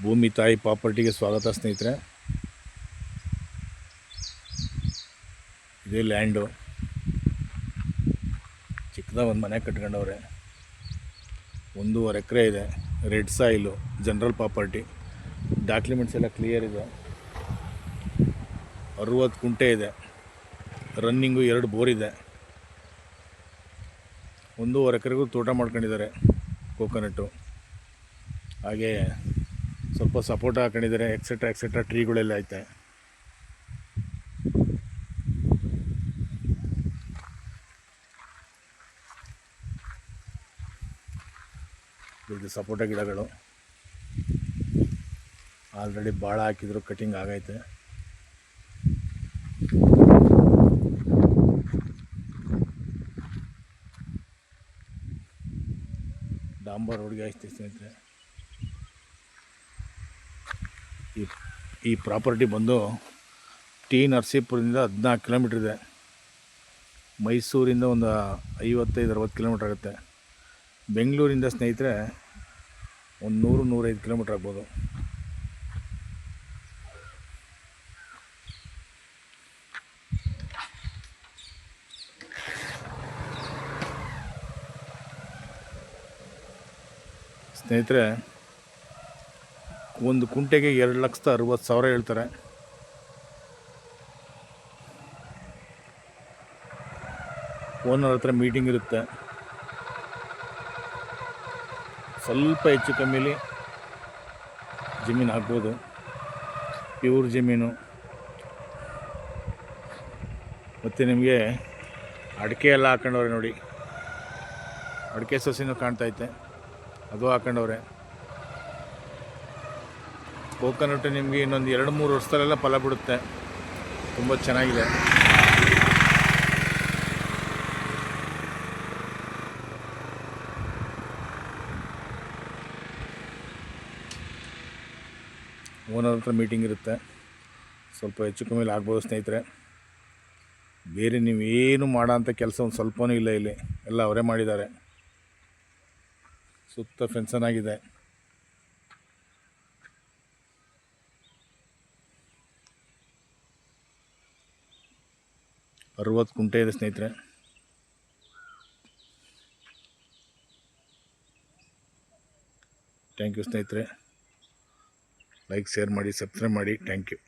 ಭೂಮಿ ತಾಯಿ ಪ್ರಾಪರ್ಟಿಗೆ ಸ್ವಾಗತ ಸ್ನೇಹಿತರೆ. ಇದೇ ಲ್ಯಾಂಡು. ಚಿಕ್ಕದಾಗ ಒಂದು ಮನೆ ಕಟ್ಕೊಂಡವ್ರೆ. 1.5 ಎಕರೆ ಇದೆ. Red soil, general property. Documents ಎಲ್ಲ ಕ್ಲಿಯರ್ ಇದೆ. 60 ಕುಂಟೆ ಇದೆ. ರನ್ನಿಂಗು 2 ಬೋರ್ ಇದೆ. 1.5 ಎಕರೆಗೂ ತೋಟ ಮಾಡ್ಕೊಂಡಿದ್ದಾರೆ. ಕೋಕೋನಟ್ಟು, ಹಾಗೆ ಸ್ವಲ್ಪ ಸಪೋರ್ಟ್ ಹಾಕೊಂಡಿದ್ದಾರೆ. ಎಕ್ಸೆಟ್ರಾ ಟ್ರೀಗಳೆಲ್ಲ ಐತೆ. ಇದು ಸಪೋಟ ಗಿಡಗಳು ಆಲ್ರೆಡಿ ಭಾಳ ಹಾಕಿದ್ರು, ಕಟಿಂಗ್ ಆಗೈತೆ. ಡಾಂಬರ್ ರೋಡ್ಗೆ ಆಯ್ತು ಸ್ನೇಹಿತರೆ. ಈ ಪ್ರಾಪರ್ಟಿ ಬಂದು ಟಿ ನರಸೀಪುರದಿಂದ 14 ಕಿಲೋಮೀಟ್ರ್ ಇದೆ. ಮೈಸೂರಿಂದ ಒಂದು 55-60 ಕಿಲೋಮೀಟ್ರ್ ಆಗುತ್ತೆ. ಬೆಂಗಳೂರಿಂದ ಸ್ನೇಹಿತರೆ ಒಂದು 100-105 ಕಿಲೋಮೀಟ್ರ್ ಆಗ್ಬೋದು. ಸ್ನೇಹಿತರೆ, ಒಂದು ಕುಂಟೆಗೆ 2,60,000 ಹೇಳ್ತಾರೆ. ಓನರ್ ಹತ್ರ ಮೀಟಿಂಗ್ ಇರುತ್ತೆ. ಸ್ವಲ್ಪ ಹೆಚ್ಚು ಕಮ್ಮಿಲಿ ಜಮೀನು ಆಗ್ಬೋದು. ಪ್ಯೂರ್ ಜಮೀನು. ಮತ್ತು ನಿಮಗೆ ಅಡಿಕೆ ಎಲ್ಲ ಹಾಕೊಂಡವ್ರೆ ನೋಡಿ. ಅಡಿಕೆ ಸಸಿನೂ ಕಾಣ್ತೈತೆ, ಅದು ಹಾಕೊಂಡವ್ರೆ. ಕೋಕೋನಟ್ ನಿಮಗೆ ಇನ್ನೊಂದು 2-3 ವರ್ಷದಲ್ಲೆಲ್ಲ ಫಲ ಬಿಡುತ್ತೆ. ತುಂಬ ಚೆನ್ನಾಗಿದೆ. ಓನರ್ ಹತ್ರ ಮೀಟಿಂಗ್ ಇರುತ್ತೆ. ಸ್ವಲ್ಪ ಹೆಚ್ಚು ಕಮ್ಮಿಲಿ ಆಗ್ಬೋದು ಸ್ನೇಹಿತರೆ. ಬೇರೆ ನೀವೇನು ಮಾಡೋ ಅಂಥ ಕೆಲಸ ಒಂದು ಸ್ವಲ್ಪನೂ ಇಲ್ಲ ಇಲ್ಲಿ. ಎಲ್ಲ ಅವರೇ ಮಾಡಿದ್ದಾರೆ. ಸುತ್ತ ಫೆನ್ಸನ್ನಾಗಿದೆ. 60 ಕುಂಟೆ ಇದೆ ಸ್ನೇಹಿತರೆ. ಥ್ಯಾಂಕ್ ಯು ಸ್ನೇಹಿತರೆ. ಲೈಕ್, ಶೇರ್ ಮಾಡಿ, ಸಬ್ಸ್ಕ್ರೈಬ್ ಮಾಡಿ. Thank you.